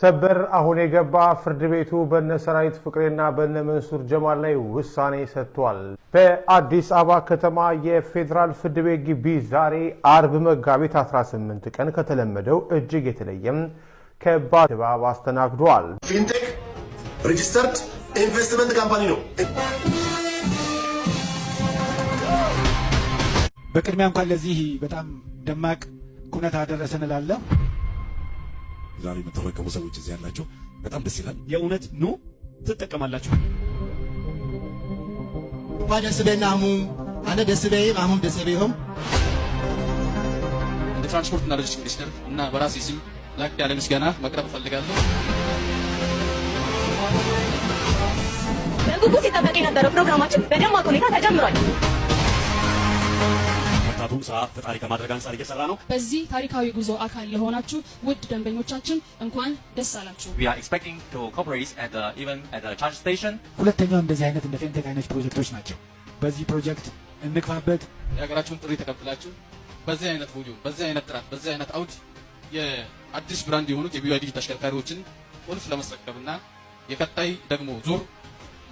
ሰበር አሁን የገባ ፍርድ ቤቱ በነ ሰራዊት ፍቅሬና በነ መንሱር ጀማል ላይ ውሳኔ ሰጥቷል። በአዲስ አበባ ከተማ የፌደራል ፍርድ ቤት ግቢ ዛሬ አርብ መጋቢት 18 ቀን ከተለመደው እጅግ የተለየም ከባድ ድባብ አስተናግዷል። ፊንቴክ ሬጂስተርድ ኢንቨስትመንት ካምፓኒ ነው። በቅድሚያ እንኳን ለዚህ በጣም ደማቅ ኩነት አደረሰን እላለሁ። ዛሬ የምትረከቡ ሰዎች እዚህ ያላችሁ በጣም ደስ ይላል። የእውነት ኑ ትጠቀማላችሁ። ባደስበናሙ አነ ደስበይም አሁን ደስበይም እንደ ትራንስፖርትና ሎጂስቲክስ ሚኒስቴር እና በራሴ ስም ላቅ ያለ ምስጋና መቅረብ እፈልጋለሁ። በጉጉት ሲጠበቅ የነበረው ፕሮግራማችን በደማቅ ሁኔታ ተጀምሯል። ወጣቱ ሰዓት ፈጣሪ ከማድረግ አንፃር እየሰራ ነው። በዚህ ታሪካዊ ጉዞ አካል ለሆናችሁ ውድ ደንበኞቻችን እንኳን ደስ አላችሁ። We are expecting to cooperate at the even at the charge station. ሁለተኛው እንደዚህ አይነት እንደ ፌንቴክ አይነት ፕሮጀክቶች ናቸው። በዚህ ፕሮጀክት እንግፋበት። የሀገራችሁን ጥሪ ተቀብላችሁ በዚህ አይነት ቮሊዩም፣ በዚህ አይነት ጥራት፣ በዚህ አይነት አውድ የአዲስ ብራንድ የሆኑት የቢዋይዲ ተሽከርካሪዎችን ቁልፍ ለማስረከብና የቀጣይ ደግሞ ዙር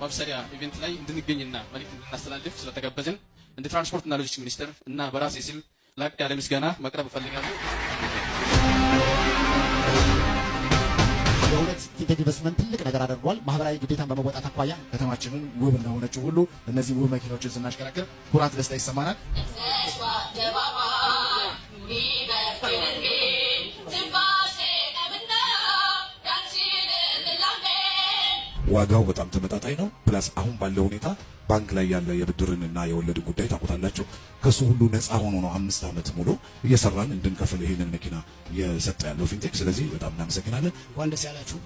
ማብሰሪያ ኢቨንት ላይ እንድንገኝና መልዕክት እንድናስተላልፍ ስለተጋበዝን እንደ ትራንስፖርትና ሎጂስቲክስ ሚኒስቴር እና በራሴ ስም ላቅ ያለ ምስጋና መቅረብ እፈልጋለሁ። የእውነት ፊንቴክ ኢንቨስትመንት ትልቅ ነገር አድርጓል። ማህበራዊ ግዴታን በመወጣት አኳያ ከተማችንን ውብ እንደሆነችው ሁሉ እነዚህ ውብ መኪናዎችን ስናሽከረክር ኩራት፣ ደስታ ይሰማናል። ዋጋው በጣም ተመጣጣኝ ነው። ፕላስ አሁን ባለው ሁኔታ ባንክ ላይ ያለ የብድርንና የወለድ ጉዳይ ታውቁታላችሁ። ከሱ ሁሉ ነፃ ሆኖ ነው 5 ዓመት ሙሉ እየሰራን እንድንከፍል ይሄንን መኪና የሰጠ ያለው ፊንቴክ። ስለዚህ በጣም እናመሰግናለን። እንኳን ደስ ያላችሁ።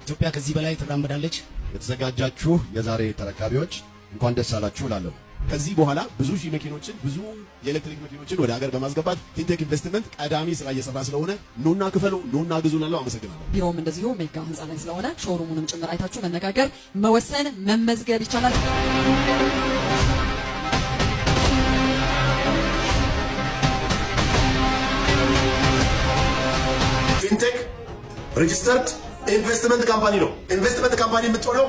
ኢትዮጵያ ከዚህ በላይ ትራመዳለች። የተዘጋጃችሁ የዛሬ ተረካቢዎች እንኳን ደስ አላችሁ እላለሁ። ከዚህ በኋላ ብዙ ሺህ መኪኖችን ብዙ የኤሌክትሪክ መኪኖችን ወደ ሀገር በማስገባት ፊንቴክ ኢንቨስትመንት ቀዳሚ ስራ እየሰራ ስለሆነ ኑና ክፈሉ፣ ኑና ግዙ እላለሁ። አመሰግናለሁ። ቢሮም እንደዚሁ ሜጋ ህንፃ ላይ ስለሆነ ሾሩሙንም ጭምር አይታችሁ መነጋገር፣ መወሰን፣ መመዝገብ ይቻላል። ፊንቴክ ሬጂስተርድ ኢንቨስትመንት ካምፓኒ ነው። ኢንቨስትመንት ካምፓኒ የምትሆነው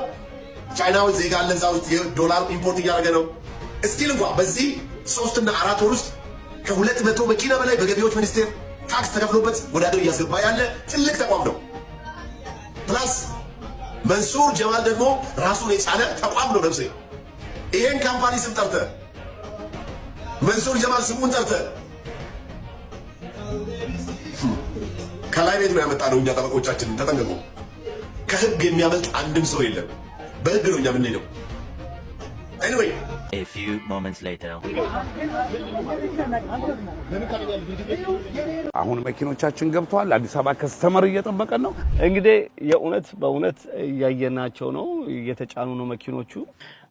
ቻይናዊ ዜጋ አለ እዛ ውስጥ የዶላር ኢምፖርት እያደረገ ነው። እስቲል እንኳን በዚህ 3 እና 4 ወር ውስጥ ከ200 መኪና በላይ በገቢዎች ሚኒስቴር ታክስ ተከፍሎበት ወደ ሀገር እያስገባ ያለ ትልቅ ተቋም ነው። ፕላስ መንሱር ጀማል ደግሞ ራሱን የቻለ ተቋም ነው። ነብሴ ይሄን ካምፓኒ ስም ጠርተ መንሱር ጀማል ስሙን ጠርተ ከላይ ቤት ነው ያመጣ ነው። እኛ ጠበቆቻችንን ተጠንቀቁ። ከህግ የሚያመልጥ አንድም ሰው የለም። በህግ ነው እኛ የምንሄደው። Anyway, A few moments later. አሁን መኪኖቻችን ገብተዋል። አዲስ አበባ ከስተመር እየጠበቀን ነው። እንግዲህ የእውነት በእውነት እያየናቸው ነው። እየተጫኑ ነው መኪኖቹ።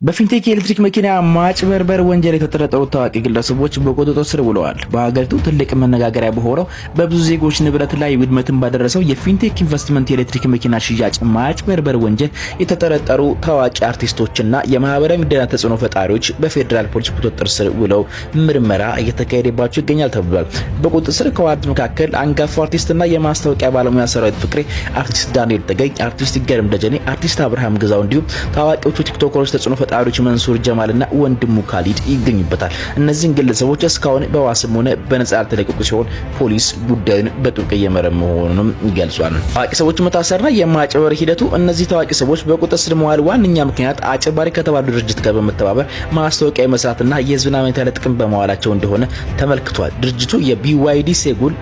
በፊንቴክ የኤሌክትሪክ መኪና ማጭበርበር ወንጀል የተጠረጠሩ ታዋቂ ግለሰቦች በቁጥጥር ስር ውለዋል። በሀገሪቱ ትልቅ መነጋገሪያ በሆነው በብዙ ዜጎች ንብረት ላይ ውድመትን ባደረሰው የፊንቴክ ኢንቨስትመንት የኤሌክትሪክ መኪና ሽያጭ ማጭበርበር ወንጀል የተጠረጠሩ ታዋቂ አርቲስቶችና የማህበራዊ ሚዲያ ተጽዕኖ ፈጣሪዎች በፌዴራል ፖሊስ ቁጥጥር ስር ውለው ምርመራ እየተካሄደባቸው ይገኛል ተብሏል። በቁጥጥር ስር ከዋሉት መካከል አንጋፋው አርቲስትና የማስታወቂያ ባለሙያ ሰራዊት ፍቅሬ፣ አርቲስት ዳንኤል ተገኝ፣ አርቲስት ይገርም ደጀኔ፣ አርቲስት አብርሃም ግዛው እንዲሁም ታዋቂዎቹ ቲክቶከሮች ተጽዕኖ ፈጣሪዎች መንሱር ጀማልና ወንድሙ ካሊድ ይገኙበታል። እነዚህን ግለሰቦች እስካሁን በዋስም ሆነ በነጻ ያልተለቀቁ ሲሆን ፖሊስ ጉዳዩን በጥብቅ እየመረመረ መሆኑንም ገልጿል። ታዋቂ ሰዎች መታሰርና የማጭበርበር ሂደቱ እነዚህ ታዋቂ ሰዎች በቁጥጥር ስር መዋል ዋነኛ ምክንያት አጭበርባሪ ከተባሉ ድርጅት ጋር በመተባበር ማስታወቂያ መስራትና የህዝብን አመኔታ ለጥቅም በመዋላቸው እንደሆነ ተመልክቷል። ድርጅቱ የቢዋይዲ ሴጉል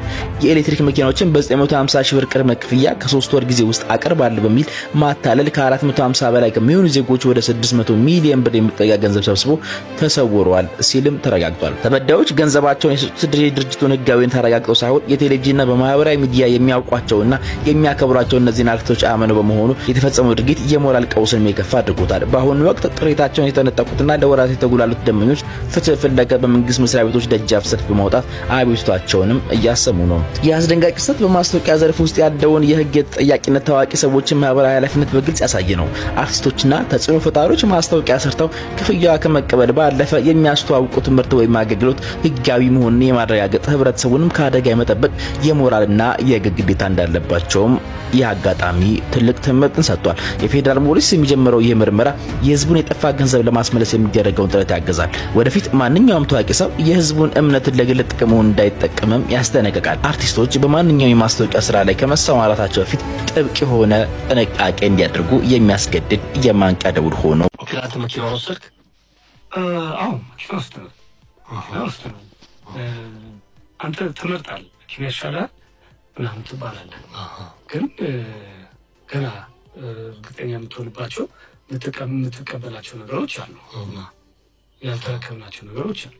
የኤሌክትሪክ መኪናዎችን በ950 ሺህ ብር ቅድመ ክፍያ ከ3 ወር ጊዜ ውስጥ አቀርባለሁ በሚል ማታለል ከ450 በላይ ከሚሆኑ ዜጎች ወደ 600 ሚሊዮን ብር የሚጠጋ ገንዘብ ሰብስቦ ተሰውሯል ሲልም ተረጋግጧል። ተበዳዮች ገንዘባቸውን የሰጡት ድርጅቱን ህጋዊነት ተረጋግጠው ሳይሆን የቴሌቪዥንና በማህበራዊ ሚዲያ የሚያውቋቸውና የሚያከብሯቸው እነዚህን አርቲስቶች አመኑ በመሆኑ የተፈጸመው ድርጊት የሞራል ቀውስን የከፋ አድርጎታል። በአሁኑ ወቅት ጥሪታቸውን የተነጠቁትና ለወራት ለወራት የተጉላሉት ደንበኞች ፍትህ ፍለጋ በመንግስት መስሪያ ቤቶች ደጃፍ ሰልፍ በማውጣት አቤቱታቸውንም እያሰሙ ነው። የአስደንጋጭ ክስተት በማስታወቂያ ዘርፍ ውስጥ ያለውን የህግ የተጠያቂነት ታዋቂ ሰዎችን ማህበራዊ ኃላፊነት በግልጽ ያሳየ ነው። አርቲስቶችና ተጽዕኖ ፈጣሪዎች ማስታወቂያ ሰርተው ክፍያ ከመቀበል ባለፈ የሚያስተዋውቁት ምርት ወይም አገልግሎት ህጋዊ መሆኑን የማረጋገጥ ህብረተሰቡንም ከአደጋ የመጠበቅ የሞራልና የህግ ግዴታ እንዳለባቸውም ይህ አጋጣሚ ትልቅ ትምህርትን ሰጥቷል። የፌዴራል ፖሊስ የሚጀምረው ይህ ምርመራ የህዝቡን የጠፋ ገንዘብ ለማስመለስ የሚደረገውን ጥረት ያገዛል። ወደፊት ማንኛውም ታዋቂ ሰው የህዝቡን እምነትን ለግል ጥቅሙ እንዳይጠቀምም ያስጠነቅቃል። አርቲስቶች በማንኛውም የማስታወቂያ ስራ ላይ ከመሰማራታቸው በፊት ጥብቅ የሆነ ጥንቃቄ እንዲያደርጉ የሚያስገድድ የማንቂያ ደውል ሆኖ ምክንያቱ መኪና ወሰድክ? አዎ መኪና ወስድ ነው። አንተ ትመርጣለህ፣ መኪና ይሻላል ምናምን ትባላለህ። ግን ገና እርግጠኛ የምትሆንባቸው የምትቀበላቸው ነገሮች አሉ፣ ያልተረከብናቸው ነገሮች አሉ።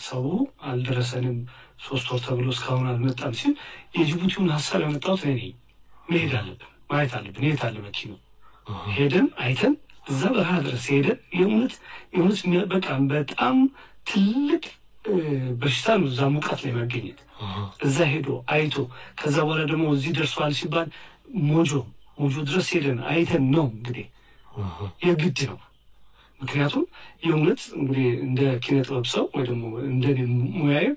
ሰው አልደረሰንም 3 ወር ተብሎ እስካሁን አልመጣም ሲል የጅቡቲውን ሀሳብ ያመጣሁት እኔ ነኝ። መሄድ አለብን፣ ማየት አለብን። የት አለ መኪናው? ሄደን አይተን እዛ በረሃ ድረስ ሄደን የእውነት በቃ በጣም ትልቅ በሽታ ነው እዛ ሙቀት ላይ መገኘት። እዛ ሄዶ አይቶ ከዛ በኋላ ደግሞ እዚህ ደርሷል ሲባል ሞጆ ድረስ ሄደን አይተን ነው እንግዲህ የግድ ነው። ምክንያቱም የእውነት እንግዲህ እንደ ኪነ ጥበብ ሰው ወይ ደግሞ እንደ ሙያዬ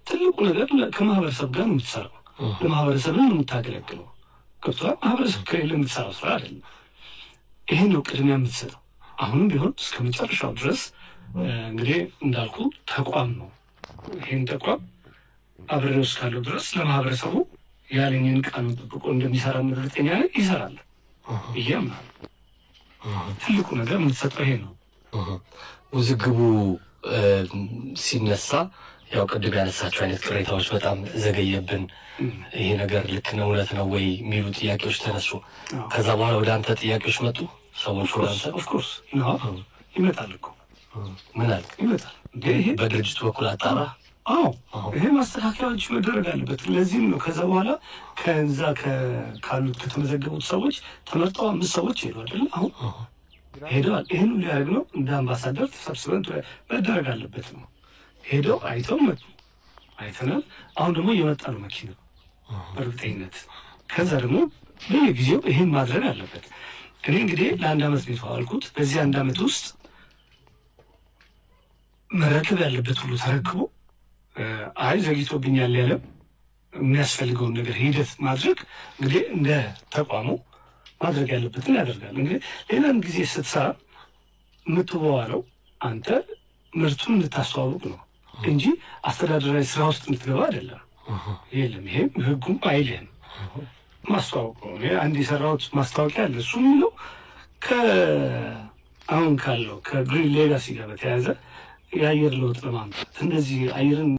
ትልቁ ነገር ከማህበረሰብ ጋር ነው የምትሰራው፣ ለማህበረሰብ ነው የምታገለግለው። ገብቶሃል? ማህበረሰብ ከሌለ የምትሰራው ስራ አይደለም። ይሄን ነው ቅድሚያ የምትሰጠው። አሁንም ቢሆን እስከ መጨረሻው ድረስ እንግዲህ እንዳልኩ ተቋም ነው። ይሄን ተቋም አብሬው እስካለው ድረስ ለማህበረሰቡ ያለኝን ቃሉን ጠብቆ እንደሚሰራ እርግጠኛ ነኝ። ይሰራል ብዬ አምናለሁ። ትልቁ ነገር የምትሰጠው ይሄ ነው። ውዝግቡ ሲነሳ ያው ቅድም ያነሳቸው አይነት ቅሬታዎች በጣም ዘገየብን፣ ይሄ ነገር ልክ ነው እውነት ነው ወይ የሚሉ ጥያቄዎች ተነሱ። ከዛ በኋላ ወደ አንተ ጥያቄዎች መጡ ሰዎች ወደ አንተ? ኦፍኮርስ ይመጣል እኮ ምን አልክ? ይመጣል። በድርጅቱ በኩል አጣራ? አዎ ይሄ ማስተካከያዎች መደረግ አለበት። ለዚህም ነው ከዛ በኋላ ከዛ ካሉት ከተመዘገቡት ሰዎች ተመርጠው 5 ሰዎች ሄዱ አይደል? አሁን ሄደዋል። ይህን ሊያደርግ ነው እንደ አምባሳደር ተሰብስበን መደረግ አለበት ነው። ሄደው አይተው መጡ፣ አይተናል። አሁን ደግሞ እየመጣ ነው መኪና በእርግጠኝነት። ከዛ ደግሞ በየጊዜው ይህን ማድረግ አለበት። እኔ እንግዲህ ለ1 ዓመት ቤት ዋልኩት። በዚህ 1 ዓመት ውስጥ መረከብ ያለበት ሁሉ ተረክቦ አይ ዘግይቶብኛል ያለም የሚያስፈልገውን ነገር ሂደት ማድረግ እንግዲህ እንደ ተቋሙ ማድረግ ያለበትን ያደርጋል። እንግዲህ ሌላም ጊዜ ስትሰራ የምትበዋለው አንተ ምርቱን እንድታስተዋውቅ ነው እንጂ አስተዳደራዊ ስራ ውስጥ እንድትገባ አይደለም። የለም ይሄም ህጉም አይልህም። ማስተዋወቅ ነው። አንድ የሰራሁት ማስታወቂያ አለ። እሱ የሚለው አሁን ካለው ከግሪን ሌጋሲ ጋር በተያያዘ የአየር ለውጥ ለማምጣት እንደዚህ አየርን